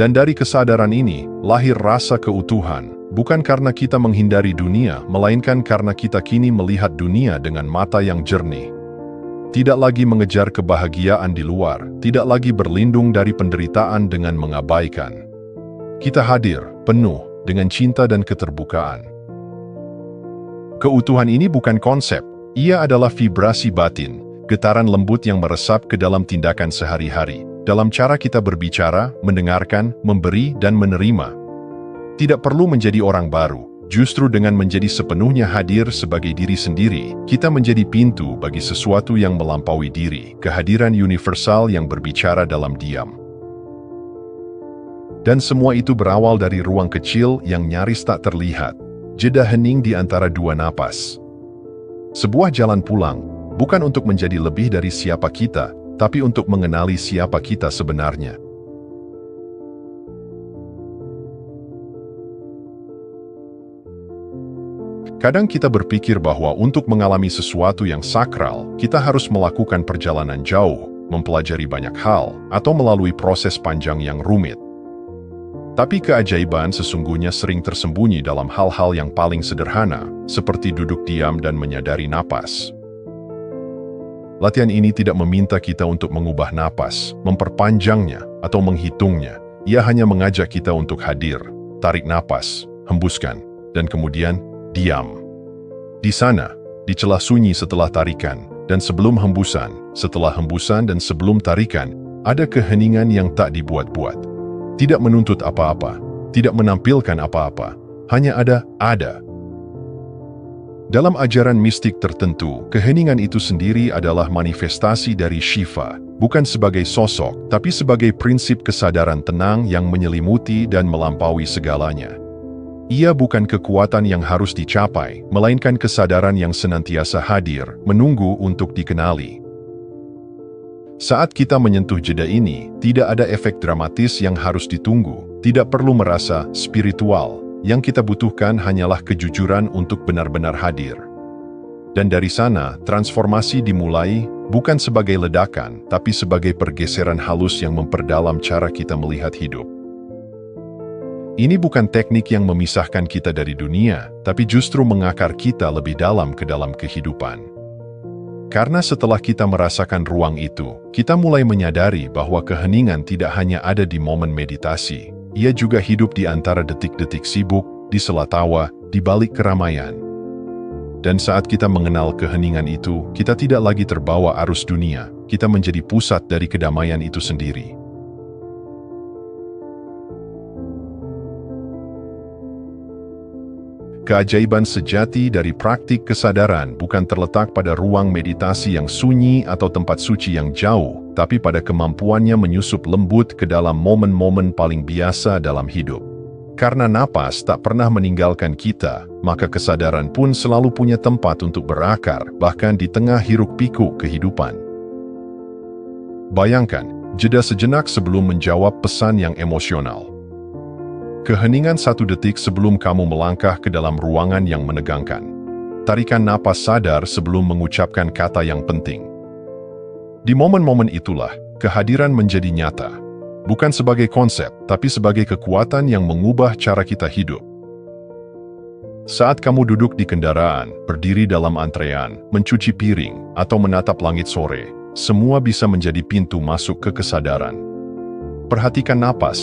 Dan dari kesadaran ini, lahir rasa keutuhan, bukan karena kita menghindari dunia, melainkan karena kita kini melihat dunia dengan mata yang jernih. Tidak lagi mengejar kebahagiaan di luar, tidak lagi berlindung dari penderitaan dengan mengabaikan. Kita hadir, penuh, dengan cinta dan keterbukaan. Keutuhan ini bukan konsep, ia adalah vibrasi batin, getaran lembut yang meresap ke dalam tindakan sehari-hari, dalam cara kita berbicara, mendengarkan, memberi, dan menerima. Tidak perlu menjadi orang baru, justru dengan menjadi sepenuhnya hadir sebagai diri sendiri, kita menjadi pintu bagi sesuatu yang melampaui diri, kehadiran universal yang berbicara dalam diam. Dan semua itu berawal dari ruang kecil yang nyaris tak terlihat, jeda hening di antara dua napas. Sebuah jalan pulang, bukan untuk menjadi lebih dari siapa kita, tapi untuk mengenali siapa kita sebenarnya. Kadang kita berpikir bahwa untuk mengalami sesuatu yang sakral, kita harus melakukan perjalanan jauh, mempelajari banyak hal, atau melalui proses panjang yang rumit. Tapi keajaiban sesungguhnya sering tersembunyi dalam hal-hal yang paling sederhana, seperti duduk diam dan menyadari napas. Latihan ini tidak meminta kita untuk mengubah napas, memperpanjangnya, atau menghitungnya. Ia hanya mengajak kita untuk hadir, tarik napas, hembuskan, dan kemudian diam. Di sana, di celah sunyi setelah tarikan, dan sebelum hembusan, setelah hembusan dan sebelum tarikan, ada keheningan yang tak dibuat-buat. Tidak menuntut apa-apa, tidak menampilkan apa-apa, hanya ada. Dalam ajaran mistik tertentu, keheningan itu sendiri adalah manifestasi dari Shiva, bukan sebagai sosok, tapi sebagai prinsip kesadaran tenang yang menyelimuti dan melampaui segalanya. Ia bukan kekuatan yang harus dicapai, melainkan kesadaran yang senantiasa hadir, menunggu untuk dikenali. Saat kita menyentuh jeda ini, tidak ada efek dramatis yang harus ditunggu, tidak perlu merasa spiritual. Yang kita butuhkan hanyalah kejujuran untuk benar-benar hadir. Dan dari sana, transformasi dimulai, bukan sebagai ledakan, tapi sebagai pergeseran halus yang memperdalam cara kita melihat hidup. Ini bukan teknik yang memisahkan kita dari dunia, tapi justru mengakar kita lebih dalam ke dalam kehidupan. Karena setelah kita merasakan ruang itu, kita mulai menyadari bahwa keheningan tidak hanya ada di momen meditasi, ia juga hidup di antara detik-detik sibuk, di sela tawa, di balik keramaian. Dan saat kita mengenal keheningan itu, kita tidak lagi terbawa arus dunia, kita menjadi pusat dari kedamaian itu sendiri. Keajaiban sejati dari praktik kesadaran bukan terletak pada ruang meditasi yang sunyi atau tempat suci yang jauh, tapi pada kemampuannya menyusup lembut ke dalam momen-momen paling biasa dalam hidup. Karena napas tak pernah meninggalkan kita, maka kesadaran pun selalu punya tempat untuk berakar, bahkan di tengah hiruk-pikuk kehidupan. Bayangkan, jeda sejenak sebelum menjawab pesan yang emosional. Keheningan 1 detik sebelum kamu melangkah ke dalam ruangan yang menegangkan. Tarikan napas sadar sebelum mengucapkan kata yang penting. Di momen-momen itulah, kehadiran menjadi nyata. Bukan sebagai konsep, tapi sebagai kekuatan yang mengubah cara kita hidup. Saat kamu duduk di kendaraan, berdiri dalam antrean, mencuci piring, atau menatap langit sore, semua bisa menjadi pintu masuk ke kesadaran. Perhatikan napas.